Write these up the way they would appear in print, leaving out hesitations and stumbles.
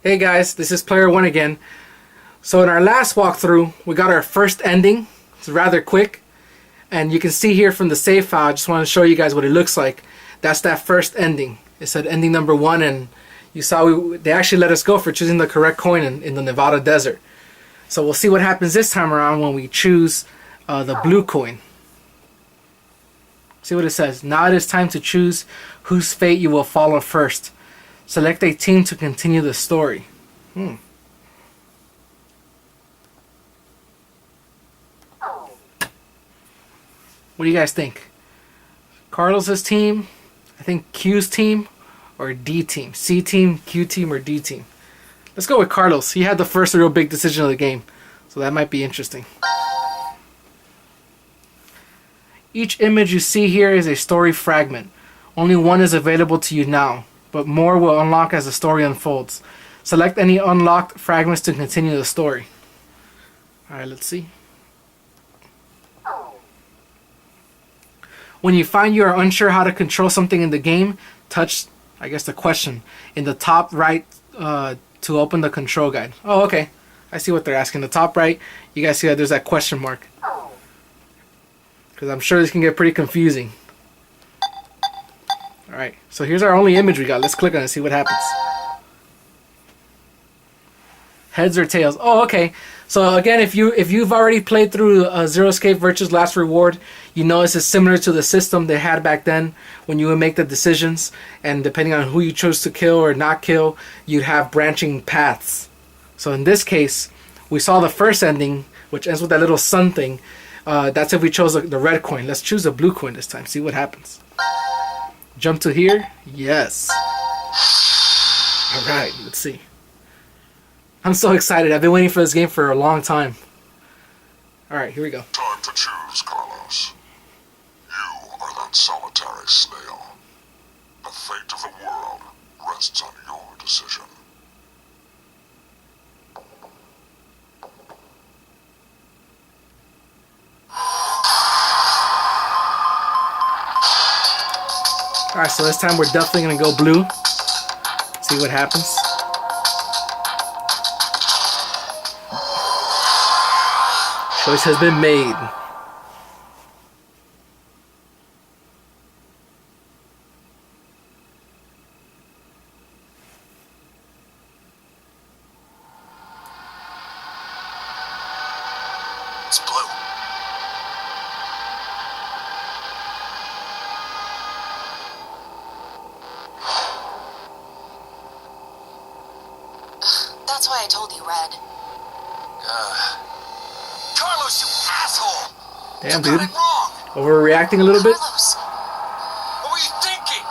Hey guys, this is Player One again. So in our last walkthrough, we got our first ending. It's rather quick. And you can see here from the save file, I just want to show you guys what it looks like. That's that first ending. It said ending number 1, and you saw they actually let us go for choosing the correct coin in the Nevada desert. So we'll see what happens this time around when we choose the blue coin. See what it says. Now it is time to choose whose fate you will follow first. Select a team to continue the story. What do you guys think? Carlos's team, I think Q's team, or D team? C team, Q team, or D team? Let's go with Carlos. He had the first real big decision of the game, so that might be interesting. Each image you see here is a story fragment. Only one is available to you now, but more will unlock as the story unfolds. Select any unlocked fragments to continue the story. Alright, let's see. When you find you are unsure how to control something in the game, touch, I guess, the question in the top right to open the control guide. Oh, okay. I see what they're asking. The top right, you guys see that there's that question mark. Because I'm sure this can get pretty confusing. Alright, so here's our only image we got. Let's click on it and see what happens. Heads or tails. Oh, okay. So again, if you've already played through Zero Escape Virtue's Last Reward, you know this is similar to the system they had back then when you would make the decisions, and depending on who you chose to kill or not kill, you'd have branching paths. So in this case, we saw the first ending, which ends with that little sun thing. That's if we chose the red coin. Let's choose the blue coin this time. See what happens. Jump to here. Yes. Alright, let's see. I'm so excited. I've been waiting for this game for a long time. Alright, here we go. Time to choose, Carlos. You are that solitary snail. The fate of the world rests on your decision. Alright, so this time we're definitely going to go blue. See what happens. Choice has been made. It's blue. That's why I told you, Red. Carlos, you asshole! Damn, You dude. got it wrong! Overreacting a little bit? Carlos. What were you thinking?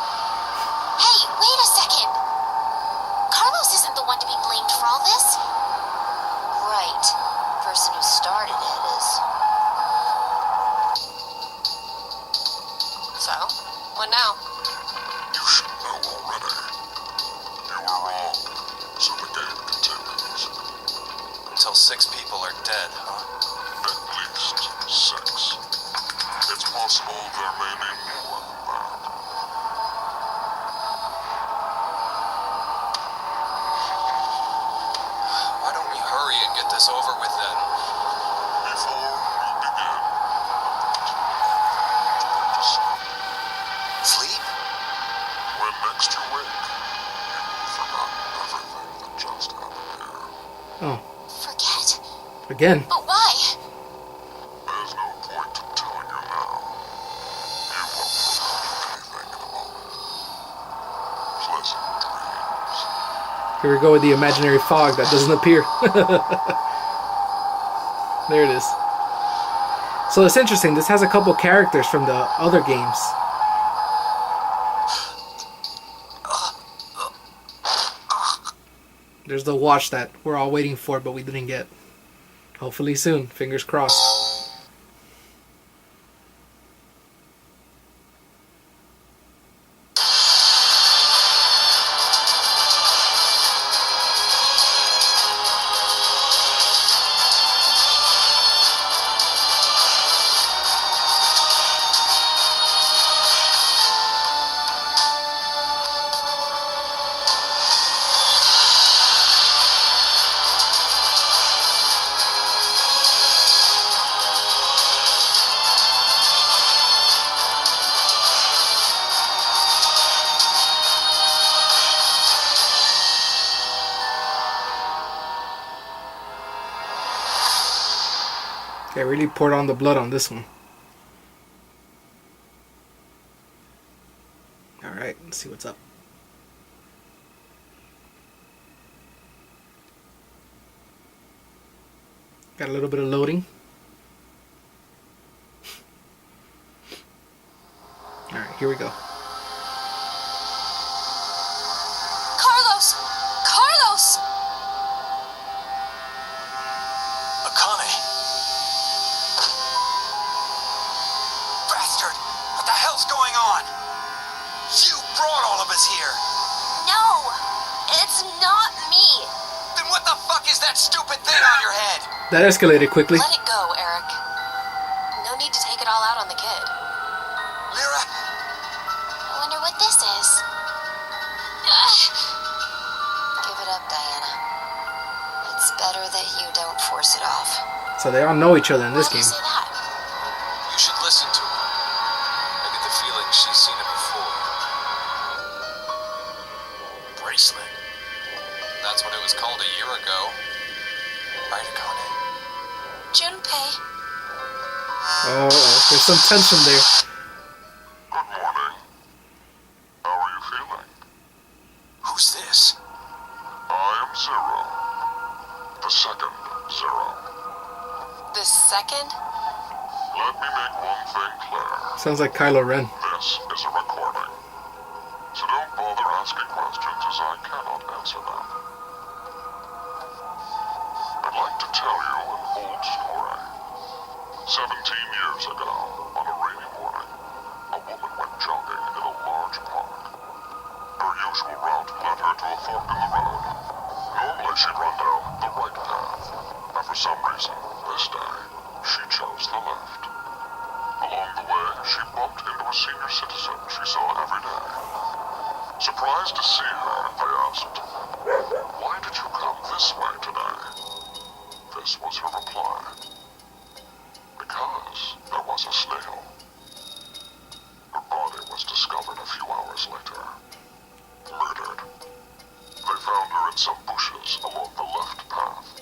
Hey, wait a second. Carlos isn't the one to be blamed for all this. Right. The person who started it is. So, what now? You should know already. You were wrong, so the game continues. Until 6 people are dead, huh? At least 6. It's possible there may be more than that. Why don't we hurry and get this over with then? Before we begin, to sleep. Sleep? When next you wake, you will have forgotten everything that just happened here. Oh, Forget? again. But why? There's no point in telling you now. You won't remember anything in a moment. Pleasant dreams. Here we go with the imaginary fog that doesn't appear. There it is. So it's interesting. This has a couple characters from the other games. There's the watch that we're all waiting for, but we didn't get. Hopefully soon. Fingers crossed. Okay, really poured on the blood on this one. Alright, let's see what's up. Got a little bit of loading. Alright, here we go. Carlos! Carlos! Akane! Bastard! What the hell's going on? You brought all of us here! No! It's not me! Then what the fuck is that stupid thing on your head? That escalated quickly. Let it go, Eric. No need to take it all out on the kid. Lyra? I wonder what this is. Ugh. Give it up, Diana. It's better that you don't force it off. So they all know each other in this Why do you game. say that? You should listen to her. I get the feeling she's seen it before. Bracelet. That's what it was called a year ago. Right, Akane? Junpei. Oh, there's some tension there. Good morning. How are you feeling? Who's this? I am Zero. The second Zero. The second? Let me make one thing clear. Sounds like Kylo Ren. This is a recording. So don't bother asking questions as I cannot answer them. I'd like to tell you an old story. 17 years ago, on a rainy morning, a woman went jogging in a large park. Her usual route led her to a fork in the road. Normally she'd run down the right path, and for some reason, this day, she chose the left. Along the way, she bumped into a senior citizen she saw every day. Surprised to see her, they asked, "Why did you come this way today?" This was her reply. Because there was a snail. Her body was discovered a few hours later. Murdered. They found her in some bushes along the left path.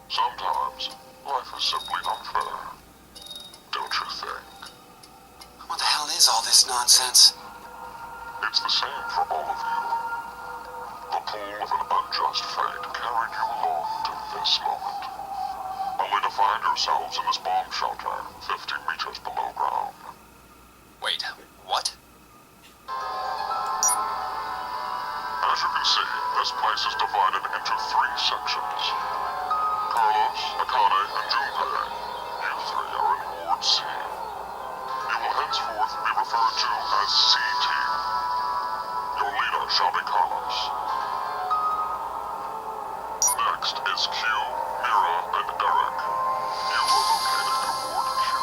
Sometimes, life is simply unfair. Don't you think? What the hell is all this nonsense? It's the same for all of you. The pull of an unjust fate carried you along to this moment. Only to find yourselves in this bomb shelter, 50 meters below ground. Wait, what? As you can see, this place is divided into 3 sections. Carlos, Akane, and Junpei. You 3 are in Ward C. You will henceforth be referred to as C-Team. Your leader shall be Carlos. Next is Q, Mira, and Eric. You are located in Ward Q.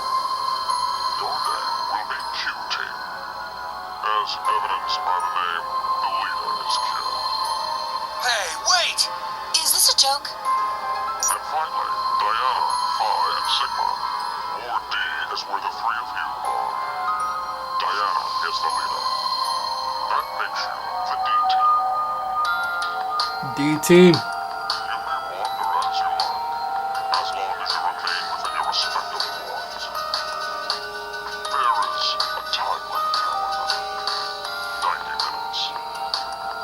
Your name will be Q-Team. As evidenced by the name, the leader is Q. Hey, wait! Is this a joke? And finally, Diana, Phi, and Sigma. Ward D is where the 3 of you are. Diana is the leader. That makes you the D-Team. D-Team. You may wander as you like, as long as you remain within your respective wards. There is a time limit, however. 90 minutes.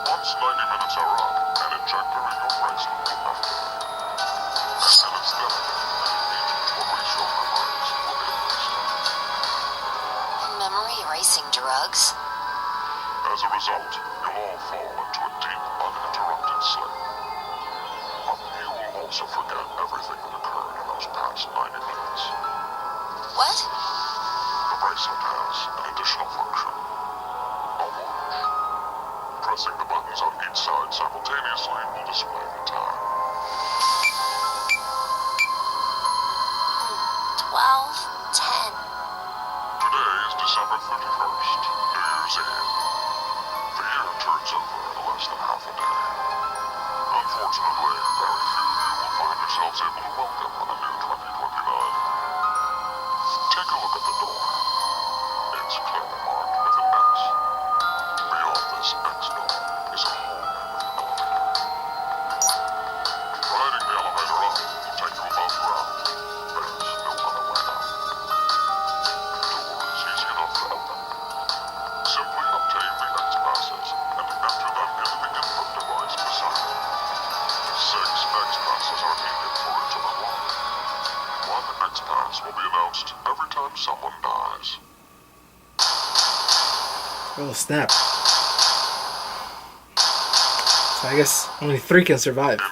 Once 90 minutes are up, an injector in your bracelet will activate. And it's then that an agent will erase your memories will be released. Memory erasing drugs? As a result, you'll all fall into a deep, uninterrupted sleep. But you will also forget everything that occurred in those past 90 minutes. What? The bracelet has an additional function. A watch. Pressing the buttons on each side simultaneously will display the time. 12:10. Today is December 31st, New Year's Eve. The year turns over in less than half a day. Unfortunately, very few of you will find yourselves able to welcome a new 2029. Take a look at the door. It's clearly marked with an X. Beyond this X door is a hallway with an elevator. Riding the elevator up will take you above ground. There, Seconds Pass will be announced every time someone dies. Oh, snap. So I guess only 3 can survive. In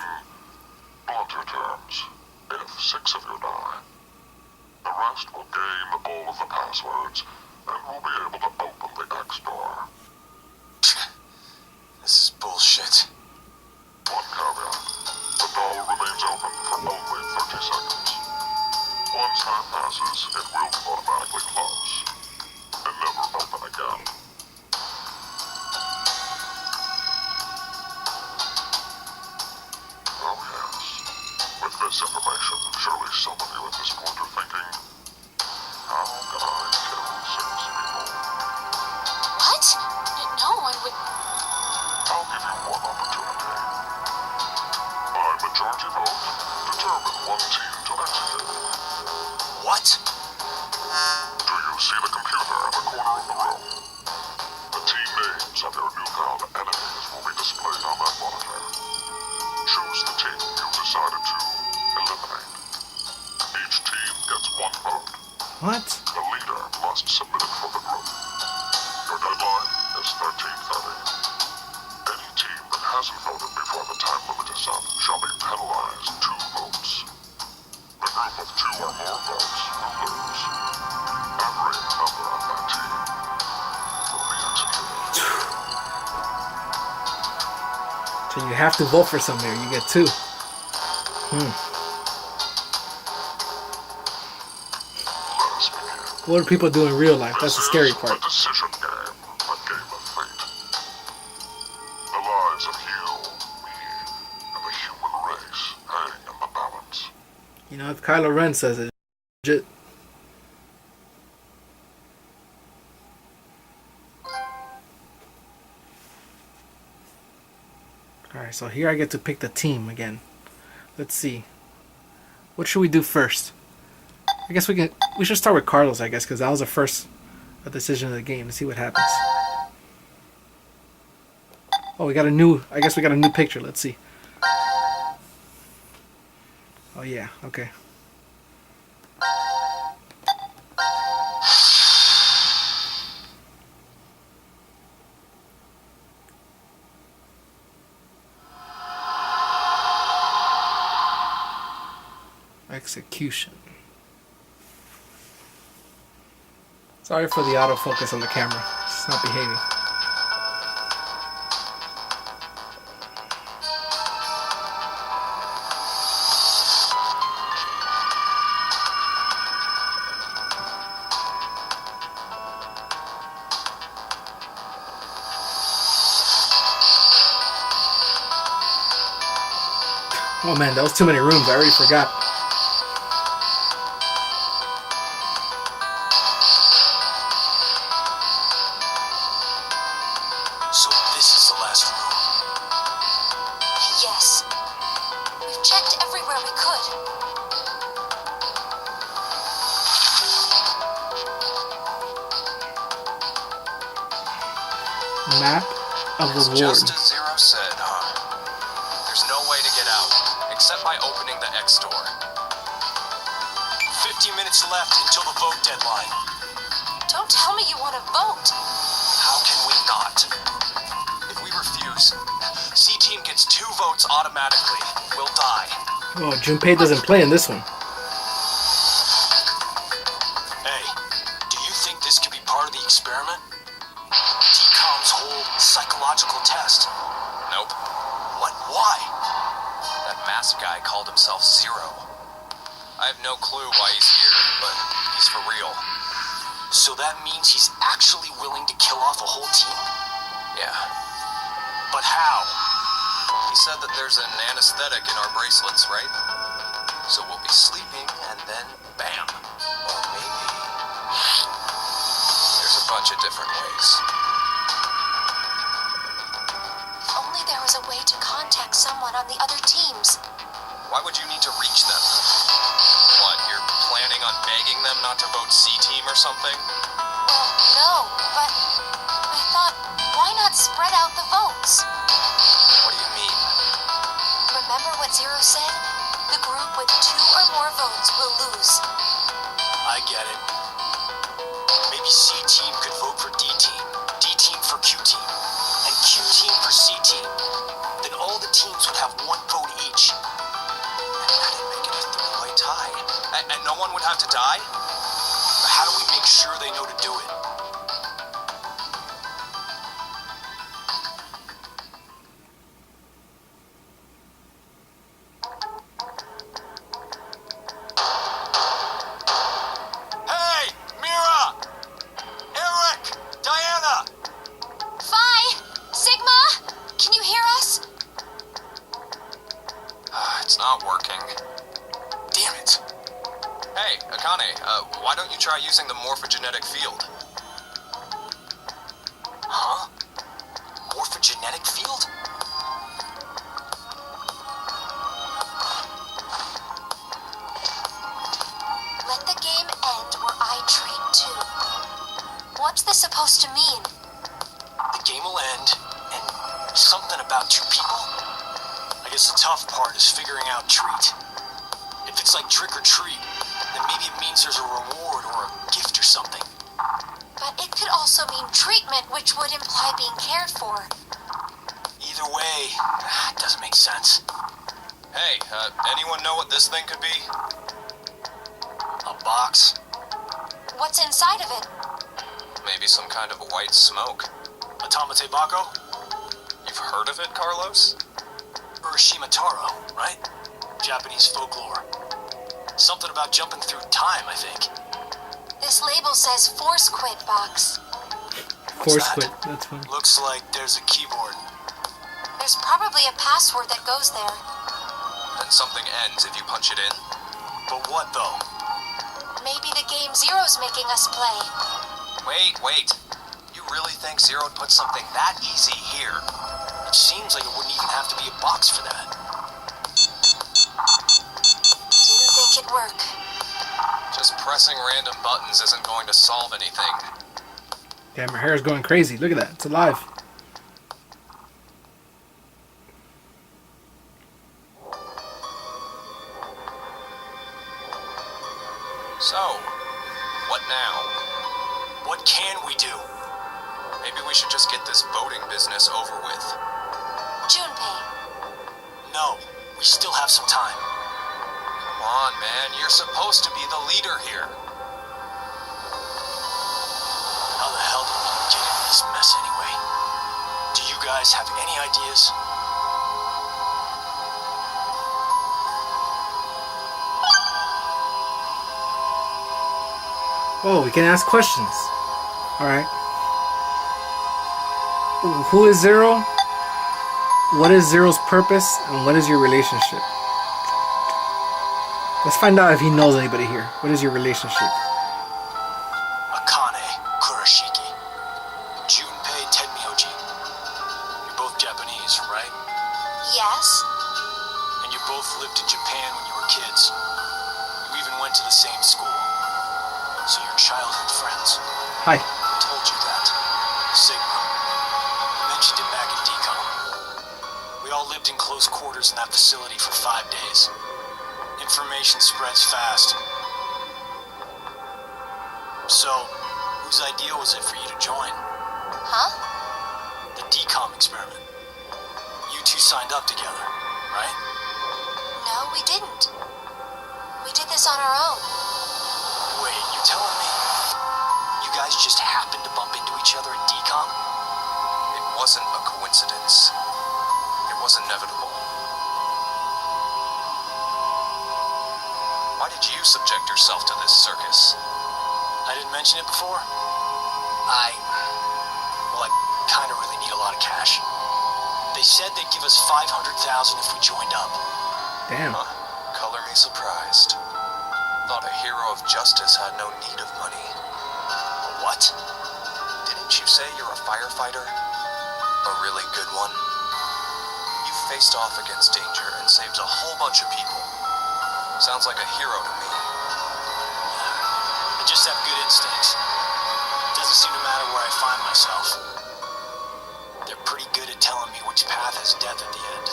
blunter terms, if 6 of you die, the rest will gain all of the passwords and will be able to open the X door. This is bullshit. One caveat. The door remains open for only 30 seconds. Once that passes, it will automatically close and never open again. Oh yes. With this information, surely some of you at this point are thinking, how can I kill 6 people? What? No one would. I'll give you one opportunity. By majority vote, determine one team to execute. What? Do you see the computer at the corner of the room? The team names of your newfound enemies will be displayed on that monitor. Choose the team you decided to eliminate. Each team gets 1 vote. What? The leader must submit it for the group. Your deadline is 13:30. Any team that hasn't voted before the time limit is up shall be penalized 2 votes. The group of 2 or more votes will lose. Every member of that team will be executed. So you have to vote for somebody. You get 2. Let us begin. What do people do in real life? That's the scary This is part. a decision game, a game of fate. The lives of you, me, and the human race hang in the balance. You know, if Kylo Ren says it, legit. Alright, so here I get to pick the team again. Let's see. What should we do first? I guess we should start with Carlos, I guess, because that was the first decision of the game. Let's see what happens. Oh, I guess we got a new picture. Let's see. Oh yeah, okay. Execution. Sorry for the autofocus on the camera. It's not behaving. Oh man, that was too many rooms. I already forgot. So this is the last room. Yes. We've checked everywhere we could. Map of the ward. Just as Zero said, huh? There's no way to get out, except by opening the X door. 50 minutes left until the vote deadline. Don't tell me you want to vote. How can we not? If we refuse, C-Team gets 2 votes automatically. We'll die. Oh, Junpei doesn't play in this one. Hey, do you think this could be part of the experiment? T-Com's whole psychological test? Nope. What? Why? That masked guy called himself Zero. I have no clue why he's here, but he's for real. So that means he's actually willing to kill off a whole team? Yeah. But how? He said that there's an anesthetic in our bracelets, right? So we'll be sleeping, and then bam. Or maybe... There's a bunch of different ways. If only there was a way to contact someone on the other teams. Why would you need to reach them? What, you're planning on begging them not to vote C-Team or something? Well, no, but I thought, why not spread out the votes? What do you mean? Remember what Zero said? The group with 2 or more votes will lose. I get it. Maybe C team could vote for D team, D team for Q team, and Q team for C team. Then all the teams would have one vote each. And that'd make it a three-way tie. And no one would have to die? But how do we make sure they know to do it? Hey! Mira! Eric! Diana! Phi! Sigma! Can you hear us? It's not working. Damn it. Hey, Akane, why don't you try using the morphogenetic field? Huh? Morphogenetic field? Let the game end where I trade too. What's this supposed to mean? The game will end, and something about two people? I guess the tough part is figuring out treat. If it's like trick or treat, then maybe it means there's a reward or a gift or something. But it could also mean treatment, which would imply being cared for. Either way, it doesn't make sense. Hey, anyone know what this thing could be? A box? What's inside of it? Maybe some kind of white smoke. Automate Bako? You've heard of it, Carlos? Urashima Taro, right? Japanese folklore. Something about jumping through time, I think. This label says Force Quit box. Force that? quit. That's fine. Looks like there's a keyboard. There's probably a password that goes there. And something ends if you punch it in. But what, though? Maybe the game Zero's making us play. Wait. You really think Zero would put something that easy here? It seems like it wouldn't even have to be a box for that. Didn't think it'd work. Just pressing random buttons isn't going to solve anything. Damn, her hair is going crazy. Look at that. It's alive. So, what now? What can we do? Maybe we should just get this voting business over with. Junpei. No, we still have some time. Come on, man. You're supposed to be the leader here. How the hell did we get into this mess anyway? Do you guys have any ideas? Oh, we can ask questions. Alright. Who is Zero? What is Zero's purpose? And what is your relationship? Let's find out if he knows anybody here. What is your relationship? Akane Kurashiki. Junpei Tenmyoji. You're both Japanese, right? Yes? And you both lived in Japan when you were kids. You even went to the same school. So you're childhood friends. Hi. Who told you that? Sigma. You mentioned it back in decom. We all lived in close quarters in that facility for 5 days. Information spreads fast. So, whose idea was it for you to join? Huh? The decom experiment. You two signed up together, right? No, we didn't. We did this on our own. Wait, you telling me you guys just happened to bump into each other at decom? It wasn't a coincidence. It was inevitable. Why did you subject yourself to this circus? I didn't mention it before. I kind of really need a lot of cash. They said they'd give us $500,000 if we joined up. Damn. Huh? Color me surprised. Thought a hero of justice had no need of money. What? Didn't you say you're a firefighter? A really good one? You faced off against danger and saved a whole bunch of people. Sounds like a hero to me. I just have good instincts. Doesn't seem to matter where I find myself. They're pretty good at telling me which path has death at the end.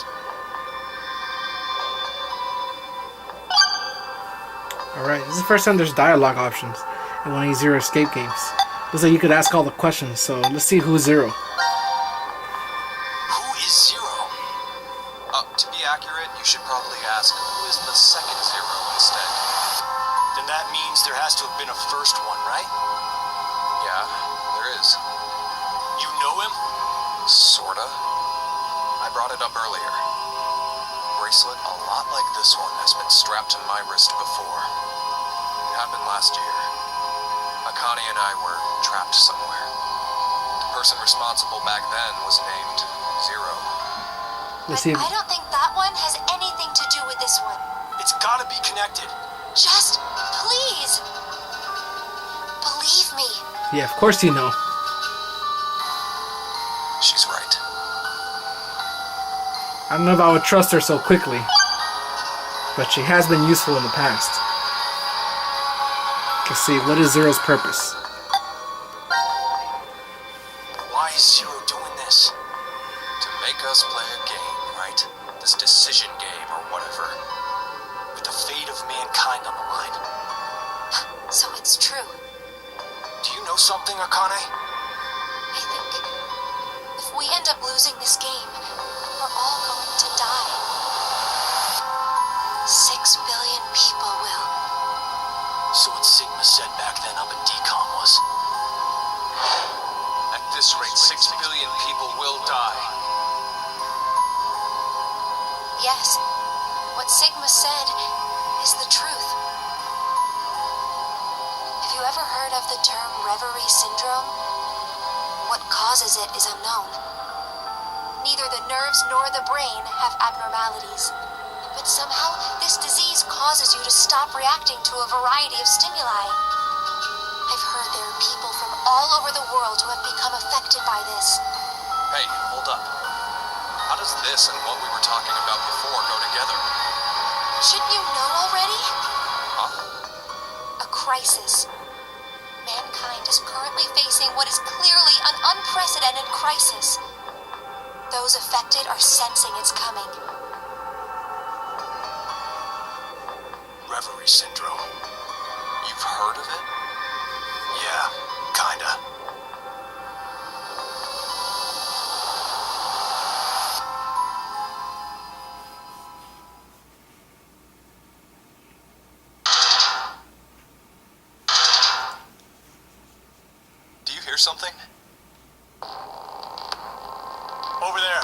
Alright, this is the first time there's dialogue options in one of these Zero Escape games. Looks like you could ask all the questions, so let's see who's Zero. Who is Zero? To be accurate, you should probably ask who is the second Zero instead. Then that means there has to have been a first one, right? Yeah, there is. You know him? Sorta. I brought it up earlier. Bracelet a lot like this one has been strapped to my wrist before. It happened last year. Akane and I were trapped somewhere. The person responsible back then was named Zero. Let's see. I don't think that one has anything to do with this one. It's gotta be connected. Just, please, believe me. Yeah, of course you know. She's right. I don't know if I would trust her so quickly, but she has been useful in the past. Let's see, what is Zero's purpose? Why is Zero doing this? To make us play a game, right? This decision game or whatever. With the fate of mankind on the line. So it's true. Do you know something, Akane? I think if we end up losing this game, we're all going to die. 6 billion people will. So what Sigma said back then up in DCOM was... At this rate, 6 billion people will die. Yes, what Sigma said is the truth. Have you ever heard of the term reverie syndrome? What causes it is unknown. Neither the nerves nor the brain have abnormalities. But somehow, this disease causes you to stop reacting to a variety of stimuli. I've heard there are people from all over the world who have become affected by this. Hey, hold up. How does this and what we were talking about before go together? Shouldn't you know already? Huh? A crisis. Mankind is currently facing what is clearly an unprecedented crisis. Those affected are sensing it's coming. Reverie syndrome. You've heard of it? Yeah, kinda. Do you hear something? Over there.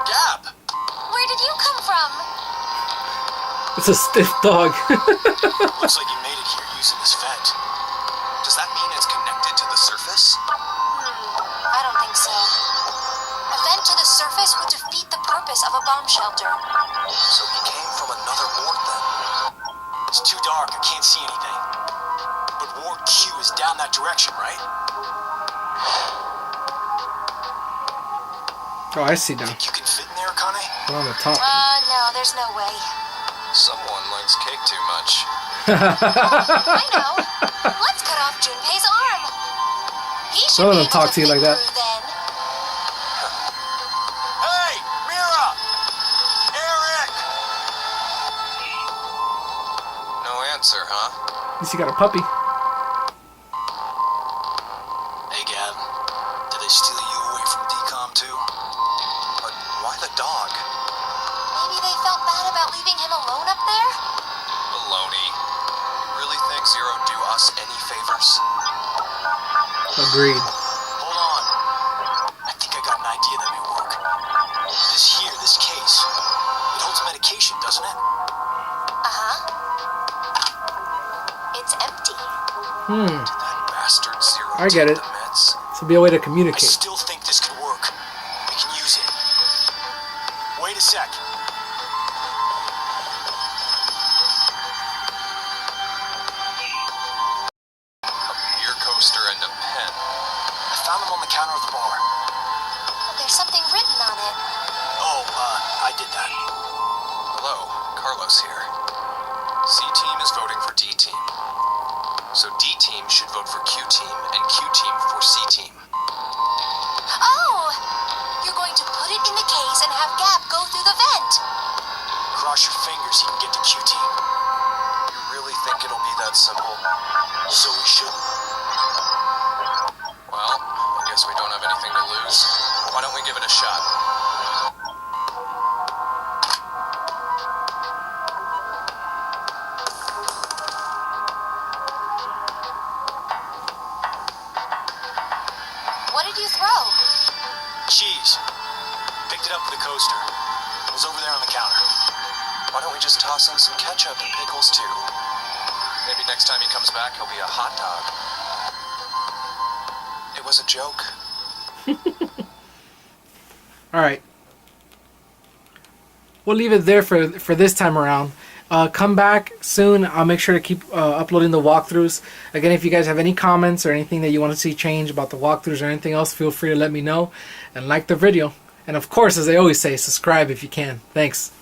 Gab! Where did you come from? It's a stiff dog. Looks like you made it here using this vent. Does that mean it's connected to the surface? I don't think so. A vent to the surface would defeat the purpose of a bomb shelter. So he came from another ward then. It's too dark, I can't see anything. But Ward Q is down that direction, right? Oh, I see now. Think you can fit in there, Akane? We're on the top. No, there's no way. Someone likes cake too much. I know. Let's cut off Junpei's arm. He should Don't be let him able talk to you fit like that. through then. Hey, Mira! Eric! No answer, huh? At least you got a puppy. Hey, Gab. Did they steal you away from DCOM too? But why the dog? Maybe they felt bad about leaving him alone up there? Baloney. You really think Zero do us any favors? Agreed. Hold on. I think I got an idea that may work. This case, it holds medication, doesn't it? Uh-huh. It's empty. Hmm. Did that bastard Zero I get take it. the meds? This will be a way to I communicate. still think this could work. We can use it. Wait a sec. A beer coaster and a pen. I found them on the counter of the bar. There's something written on it. Oh, I did that. Hello, Carlos here. C-Team is voting for D-Team. So D-Team should vote for Q-Team, and Q-Team for C-Team. Oh! You're going to put it in the case and have Gab cross your fingers he can get to Q-Team. You really think it'll be that simple? So we shouldn't. Well, I guess we don't have anything to lose. Why don't we give it a shot? What did you throw? Cheese. Picked it up with the coaster. It was over there on the counter. Why don't we just toss in some ketchup and pickles too? Maybe next time he comes back, he'll be a hot dog. It was a joke. All right. We'll leave it there for this time around. Come back soon. I'll make sure to keep uploading the walkthroughs. Again, if you guys have any comments or anything that you want to see change about the walkthroughs or anything else, feel free to let me know. And like the video. And of course, as I always say, subscribe if you can. Thanks.